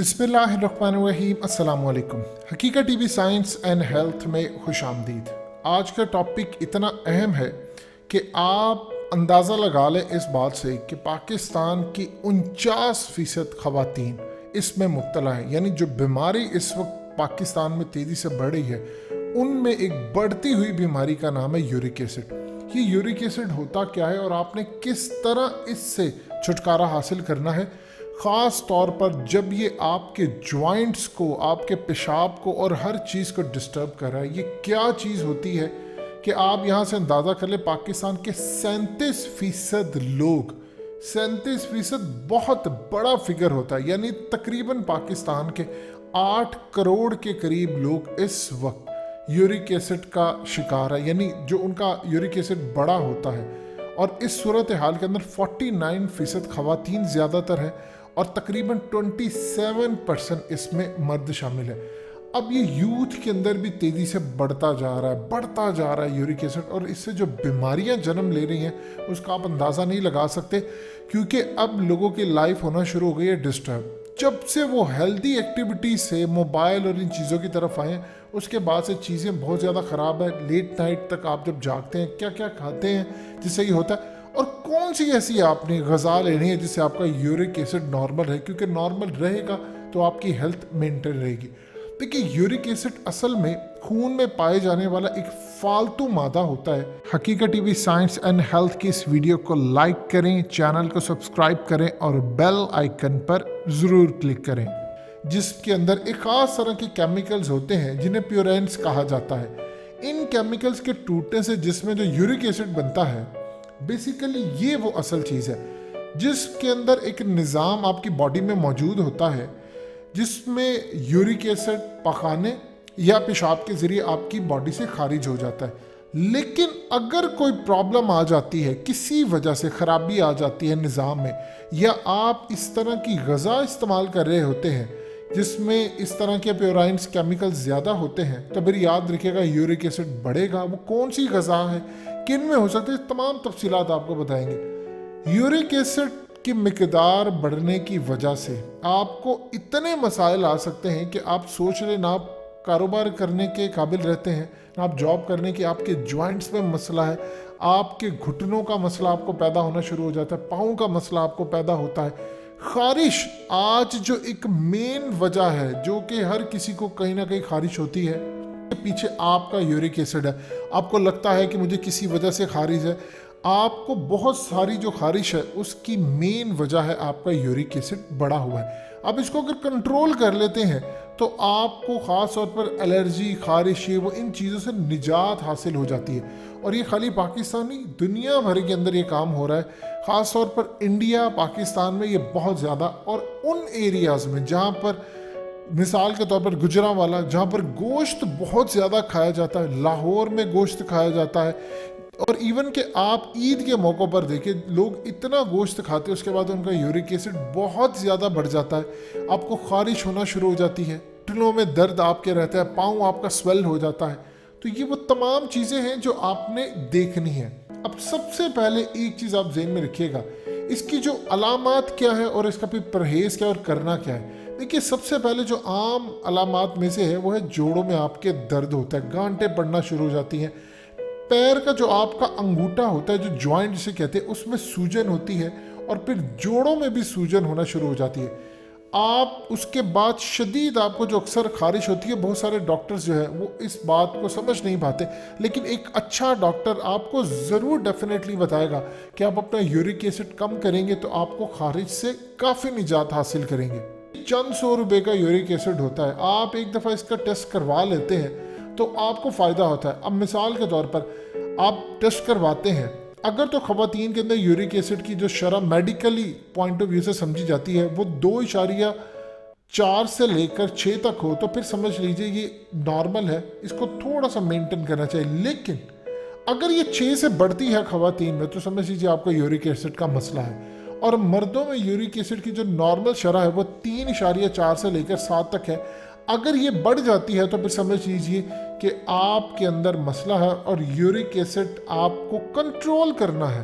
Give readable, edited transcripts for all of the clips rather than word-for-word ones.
बिस्मिल्लाहिर्रहमानिर्रहीम। अस्सलाम वालेकुम। हकीकत टीवी साइंस एंड हेल्थ में खुश आमदीद। आज का टॉपिक इतना अहम है कि आप अंदाज़ा लगा लें इस बात से कि पाकिस्तान की 49% ख़वातीन इसमें मुब्तला हैं। यानी जो बीमारी इस वक्त पाकिस्तान में तेज़ी से बढ़ रही है उनमें एक बढ़ती हुई बीमारी का नाम है यूरिक एसिड। ये यूरिक एसिड होता क्या है और आपने किस तरह इससे छुटकारा हासिल करना है, ख़ास तौर पर जब ये आपके जॉइंट्स को, आपके पेशाब को और हर चीज़ को डिस्टर्ब कर रहा है। ये क्या चीज़ होती है कि आप यहाँ से अंदाज़ा कर ले, पाकिस्तान के 37% लोग, 37% बहुत बड़ा फिगर होता है। यानी तकरीबन पाकिस्तान के 8 करोड़ के करीब लोग इस वक्त यूरिक एसिड का शिकार है, यानी जो उनका यूरिक एसिड बड़ा होता है। और इस सूरत हाल के अंदर 49% ख़वातीन ज़्यादातर है और तकरीबन 27% इसमें मर्द शामिल है। अब ये यूथ के अंदर भी तेज़ी से बढ़ता जा रहा है यूरिक एसिड, और इससे जो बीमारियां जन्म ले रही हैं उसका आप अंदाज़ा नहीं लगा सकते, क्योंकि अब लोगों की लाइफ होना शुरू हो गई है डिस्टर्ब। जब से वो हेल्दी एक्टिविटी से मोबाइल और इन चीज़ों की तरफ आए उसके बाद से चीज़ें बहुत ज़्यादा ख़राब है। लेट नाइट तक आप जब जागते हैं क्या क्या खाते हैं जिससे ये होता है, और कौन सी ऐसी आपने ग़िज़ा लेनी है जिससे आपका यूरिक एसिड नॉर्मल है, क्योंकि नॉर्मल रहेगा तो आपकी हेल्थ मेंटेन रहेगी। देखिए, यूरिक एसिड असल में खून में पाए जाने वाला एक फालतू मादा होता है। हकीकत टीवी साइंस एंड हेल्थ की इस वीडियो को लाइक करें, चैनल को सब्सक्राइब करें और बेल आइकन पर ज़रूर क्लिक करें, जिसके अंदर एक ख़ास तरह के केमिकल्स होते हैं जिन्हें प्योरेंट्स कहा जाता है। इन केमिकल्स के टूटने से जिसमें जो यूरिक एसिड बनता है, बेसिकली ये वो असल चीज़ है जिसके अंदर एक निज़ाम आपकी बॉडी में मौजूद होता है जिसमें यूरिक एसिड पखाने या पेशाब के ज़रिए आपकी बॉडी से खारिज हो जाता है। लेकिन अगर कोई प्रॉब्लम आ जाती है, किसी वजह से ख़राबी आ जाती है निज़ाम में, या आप इस तरह की ग़िज़ा इस्तेमाल कर रहे होते हैं जिसमें इस तरह के प्योराइंस केमिकल्स ज़्यादा होते हैं, तो फिर याद रखिएगा यूरिक एसिड बढ़ेगा। वो कौन सी ग़िज़ा है, किन में हो सकते हैं, तमाम तफसीलात आपको बताएंगे। यूरिक एसिड की मिकदार बढ़ने की वजह से आपको इतने मसाइल आ सकते हैं कि आप सोच लें, ना आप कारोबार करने के काबिल रहते हैं, ना आप जॉब करने की, आपके जॉइंट्स में मसला है, आपके घुटनों का मसला आपको पैदा होना शुरू हो जाता है, पाँव का मसला आपको पैदा होता है, खारिश आज जो एक मेन वजह है जो कि हर किसी को कहीं ना कहीं खारिश होती है, पीछे आपका यूरिक एसिड है। आपको लगता है कि मुझे किसी वजह से खारिश है, आपको बहुत सारी जो खारिश है उसकी मेन वजह है आपका यूरिक एसिड बढ़ा हुआ है। अब इसको अगर कंट्रोल कर लेते हैं तो आपको ख़ास तौर पर एलर्जी, खारिश, ये वो इन चीज़ों से निजात हासिल हो जाती है। और ये खाली पाकिस्तान नहीं, दुनिया भर के अंदर ये काम हो रहा है, ख़ास तौर पर इंडिया, पाकिस्तान में ये बहुत ज़्यादा। और उन एरियाज़ में जहाँ पर, मिसाल के तौर पर गुजरांवाला, जहाँ पर गोश्त बहुत ज़्यादा खाया जाता है, लाहौर में गोश्त खाया जाता है, और इवन कि आप ईद के मौक़ों पर देखें, लोग इतना गोश्त खाते हैं उसके बाद उनका यूरिक एसिड बहुत ज़्यादा बढ़ जाता है। आपको खारिश होना शुरू हो जाती है, घुटनों में दर्द आपके रहता है, पाँव आपका स्वेल हो जाता है। तो ये वो तमाम चीज़ें हैं जो आपने देखनी है। अब सबसे पहले एक चीज़ आप ज़हन में रखिएगा, इसकी जो अलामात क्या है और इसका फिर परहेज़ क्या और करना क्या है। देखिए, सबसे पहले जो आम अलामात में से है वो है जोड़ों में आपके दर्द होता है, गांठें पड़ना शुरू हो जाती हैं, पैर का जो आपका अंगूठा होता है, जो जॉइंट जिसे कहते हैं, उसमें सूजन होती है, और फिर जोड़ों में भी सूजन होना शुरू हो जाती है। आप उसके बाद शदीद आपको जो अक्सर खारिश होती है, बहुत सारे डॉक्टर्स जो है वो इस बात को समझ नहीं पाते, लेकिन एक अच्छा डॉक्टर आपको ज़रूर डेफिनेटली बताएगा कि आप अपना यूरिक एसिड कम करेंगे तो आपको खारिश से काफ़ी निजात हासिल करेंगे। चंद 100 रुपये का यूरिक एसिड होता है, आप एक दफ़ा इसका टेस्ट करवा लेते हैं तो आपको फ़ायदा होता है। अब मिसाल के तौर पर आप टेस्ट करवाते हैं, अगर तो ख़वातीन के अंदर यूरिक एसिड की जो शरह मेडिकली पॉइंट ऑफ व्यू से समझी जाती है वो 2.4 से लेकर 6 तक हो, तो फिर समझ लीजिए ये नॉर्मल है, इसको थोड़ा सा मेंटेन करना चाहिए। लेकिन अगर ये 6 से बढ़ती है ख़वातीन में तो समझ लीजिए आपका यूरिक एसिड का मसला है। और मर्दों में यूरिक एसिड की जो नॉर्मल शरह है वो 3.4 से लेकर 7 तक है। अगर ये बढ़ जाती है तो फिर समझ लीजिए कि आपके अंदर मसला है और यूरिक एसिड आपको कंट्रोल करना है।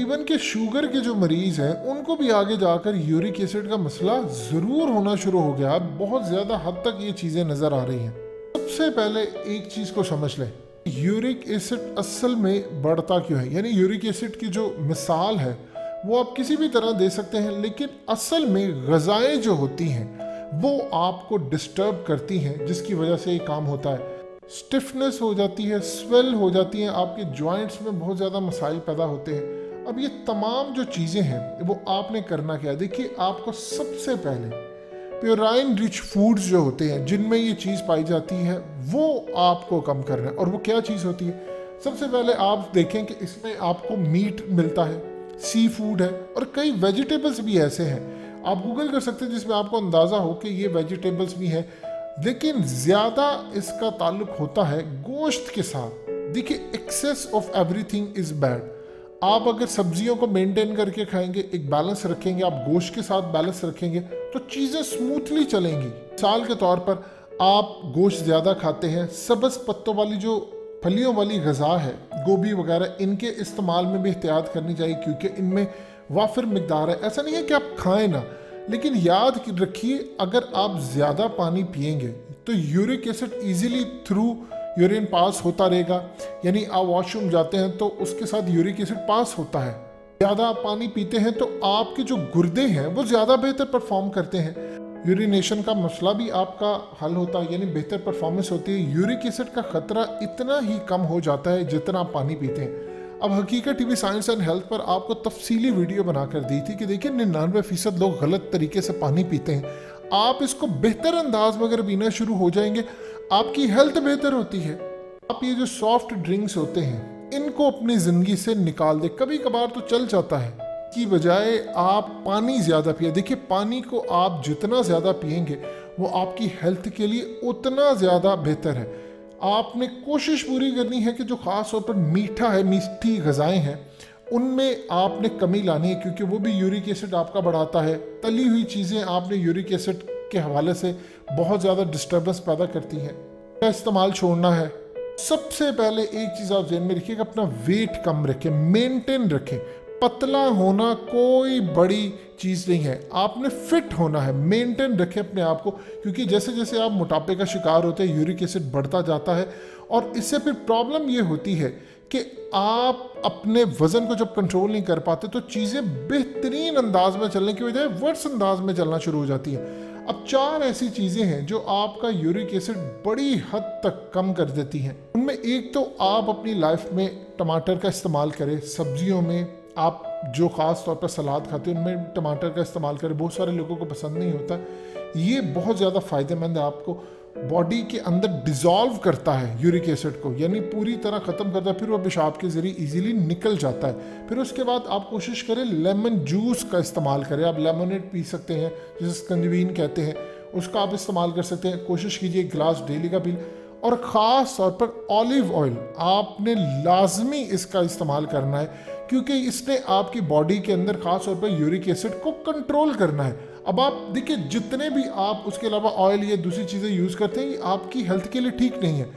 इवन के शुगर के जो मरीज हैं उनको भी आगे जाकर यूरिक एसिड का मसला ज़रूर होना शुरू हो गया। बहुत ज़्यादा हद तक ये चीज़ें नज़र आ रही हैं। सबसे पहले एक चीज़ को समझ लें, यूरिक एसिड असल में बढ़ता क्यों है। यानी यूरिक एसिड की जो मिसाल है वो आप किसी भी तरह दे सकते हैं, लेकिन असल में ग़िज़ाएँ जो होती हैं वो आपको डिस्टर्ब करती हैं, जिसकी वजह से ये काम होता है। स्टिफनेस हो जाती है, स्वेल हो जाती हैं, आपके जॉइंट्स में बहुत ज़्यादा मसाइल पैदा होते हैं। अब ये तमाम जो चीज़ें हैं वो आपने करना क्या है। देखिए, आपको सबसे पहले प्योराइन रिच फूड्स जो होते हैं जिनमें ये चीज़ पाई जाती है वो आपको कम करना है। और वो क्या चीज़ होती है? सबसे पहले आप देखें कि इसमें आपको मीट मिलता है, सी फूड है, और कई वेजिटेबल्स भी ऐसे हैं, आप गूगल कर सकते हैं जिसमें आपको अंदाज़ा हो कि ये वेजिटेबल्स भी हैं। लेकिन ज़्यादा इसका ताल्लुक होता है गोश्त के साथ। देखिए, excess of everything is bad. आप अगर सब्जियों को मेंटेन करके खाएंगे, एक बैलेंस रखेंगे, आप गोश्त के साथ बैलेंस रखेंगे तो चीज़ें स्मूथली चलेंगी। मिसाल के तौर पर आप गोश्त ज़्यादा खाते हैं, सब्ज़ पत्तों वाली जो फलियों वाली ग़िज़ा है, गोभी वगैरह, इनके इस्तेमाल में भी एहतियात करनी चाहिए क्योंकि इनमें वाफिर मिकदार है। ऐसा नहीं है कि आप खाएं ना, लेकिन याद रखिए अगर आप ज़्यादा पानी पिएंगे तो uric acid easily through urine pass होता रहेगा। यानी आप वॉशरूम जाते हैं तो उसके साथ यूरिक एसिड पास होता है। ज़्यादा आप पानी पीते हैं तो आपके जो गुर्दे हैं वो ज़्यादा बेहतर परफॉर्म करते हैं। यूरिनेशन का मसला भी आपका हल होता है, यानी बेहतर परफॉर्मेंस होती है। यूरिक एसिड का ख़तरा इतना ही कम हो जाता है जितना आप पानी पीते हैं। अब हकीकत टीवी साइंस एंड हेल्थ पर आपको तफसीली वीडियो बनाकर दी थी कि देखिए 99% लोग गलत तरीके से पानी पीते हैं। आप इसको बेहतर अंदाज में अगर पीना शुरू हो जाएंगे, आपकी हेल्थ बेहतर होती है। आप ये जो सॉफ्ट ड्रिंक्स होते हैं इनको अपनी ज़िंदगी से निकाल दे। कभी कभार तो चल जाता है, की बजाय आप पानी ज़्यादा पिए। देखिए, पानी को आप जितना ज़्यादा पिएंगे वो आपकी हेल्थ के लिए उतना ज़्यादा बेहतर है। आपने कोशिश पूरी करनी है कि जो ख़ास तौर पर मीठा है, मीठी ग़िज़ाएँ हैं, उनमें आपने कमी लानी है क्योंकि वो भी यूरिक एसिड आपका बढ़ाता है। तली हुई चीज़ें आपने यूरिक एसिड के हवाले से बहुत ज़्यादा डिस्टर्बेंस पैदा करती हैं। क्या इस्तेमाल छोड़ना है? सबसे पहले एक चीज़ आप ज़हन में रखिएगा, अपना वेट कम रखें, मेंटेन रखें। पतला होना कोई बड़ी चीज़ नहीं है, आपने फिट होना है। मेंटेन रखें अपने आप को, क्योंकि जैसे जैसे आप मोटापे का शिकार होते हैं यूरिक एसिड बढ़ता जाता है और इससे फिर प्रॉब्लम ये होती है कि आप अपने वज़न को जब कंट्रोल नहीं कर पाते तो चीज़ें बेहतरीन अंदाज में चलने की बजाय वर्स अंदाज में चलना शुरू हो जाती हैं। अब 4 ऐसी चीज़ें हैं जो आपका यूरिक एसिड बड़ी हद तक कम कर देती हैं। उनमें एक तो आप अपनी लाइफ में टमाटर का इस्तेमाल करें। सब्जियों में आप जो ख़ास तौर पर सलाद खाते हैं उनमें टमाटर का इस्तेमाल करें। बहुत सारे लोगों को पसंद नहीं होता, ये बहुत ज़्यादा फ़ायदेमंद है। आपको बॉडी के अंदर डिज़ोल्व करता है यूरिक एसिड को, यानी पूरी तरह ख़त्म करता है। फिर वो पेशाब के ज़रिए इजीली निकल जाता है। फिर उसके बाद आप कोशिश करें लेमन जूस का इस्तेमाल करें। आप लेमनेड पी सकते हैं, जिसे स्कंजवीन कहते हैं, उसका आप इस्तेमाल कर सकते हैं। कोशिश कीजिए एक गिलास डेली का पी। और ख़ास तौर पर ऑलिव ऑयल आपने लाजमी इसका इस्तेमाल करना है क्योंकि इसने आपकी बॉडी के अंदर ख़ास तौर पर यूरिक एसिड को कंट्रोल करना है। अब आप देखिए, जितने भी आप उसके अलावा ऑयल या दूसरी चीज़ें यूज़ करते हैं ये आपकी हेल्थ के लिए ठीक नहीं है।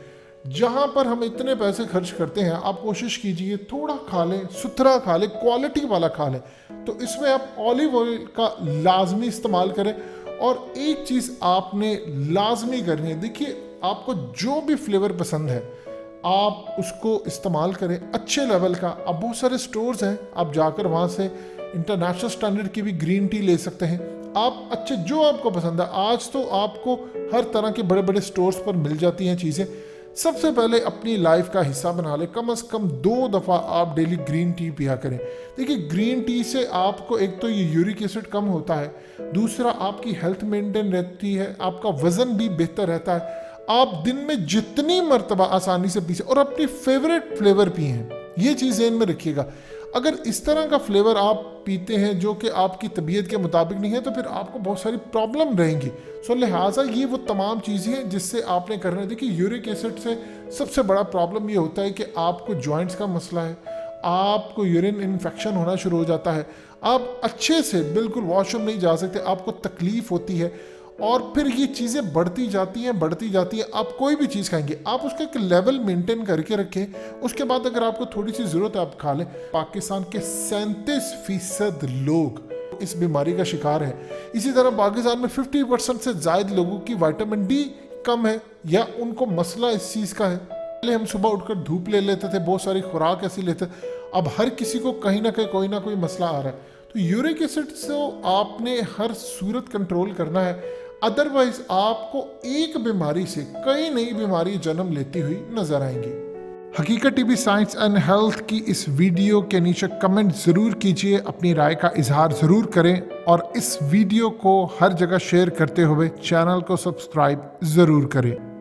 जहाँ पर हम इतने पैसे खर्च करते हैं, आप कोशिश कीजिए थोड़ा खा लें, सुथरा खा लें, क्वालिटी वाला खा लें। तो इसमें आप ऑलिव ऑयल का लाजमी इस्तेमाल करें। और एक चीज़ आपने लाजमी करनी है, देखिए आपको जो भी फ्लेवर पसंद है आप उसको इस्तेमाल करें अच्छे लेवल का। अब बहुत सारे स्टोर्स हैं, आप जाकर वहाँ से इंटरनेशनल स्टैंडर्ड की भी ग्रीन टी ले सकते हैं। आप अच्छे जो आपको पसंद है, आज तो आपको हर तरह के बड़े बड़े स्टोर्स पर मिल जाती हैं चीज़ें। सबसे पहले अपनी लाइफ का हिस्सा बना लें, कम से कम 2 दफ़ा आप डेली ग्रीन टी पिया करें। देखिए, ग्रीन टी से आपको एक तो ये यूरिक एसिड कम होता है, दूसरा आपकी हेल्थ मेंटेन रहती है, आपका वज़न भी बेहतर रहता है। आप दिन में जितनी मर्तबा आसानी से पी और अपनी फेवरेट फ्लेवर पिए, ये चीज़ ज़हन में रखिएगा। अगर इस तरह का फ्लेवर आप पीते हैं जो कि आपकी तबीयत के मुताबिक नहीं है तो फिर आपको बहुत सारी प्रॉब्लम रहेंगी। सो लिहाजा ये वो तमाम चीज़ें हैं जिससे आपने करना है। देखिए, यूरिक एसिड से सबसे बड़ा प्रॉब्लम ये होता है कि आपको जॉइंट्स का मसला है, आपको यूरिन इन्फेक्शन होना शुरू हो जाता है, आप अच्छे से बिल्कुल वॉशरूम नहीं जा सकते, आपको तकलीफ़ होती है। और फिर ये चीज़ें बढ़ती जाती हैं। आप कोई भी चीज़ खाएंगे, आप उसका एक लेवल मेंटेन करके रखें, उसके बाद अगर आपको थोड़ी सी ज़रूरत है आप खा लें। पाकिस्तान के 37% लोग इस बीमारी का शिकार है। इसी तरह पाकिस्तान में 50% से ज़्यादा लोगों की विटामिन डी कम है या उनको मसला इस चीज़ का है। पहले हम सुबह उठकर धूप ले लेते थे, बहुत सारी खुराक ऐसी लेते, अब हर किसी को कहीं ना कहीं कोई ना कोई मसला आ रहा है। तो यूरिक एसिड से आपने हर सूरत कंट्रोल करना है, अदरवाइज आपको एक बीमारी से कई नई बीमारी जन्म लेती हुई नजर आएंगी। हकीकत टीवी साइंस एंड हेल्थ की इस वीडियो के नीचे कमेंट ज़रूर कीजिए, अपनी राय का इजहार ज़रूर करें और इस वीडियो को हर जगह शेयर करते हुए चैनल को सब्सक्राइब ज़रूर करें।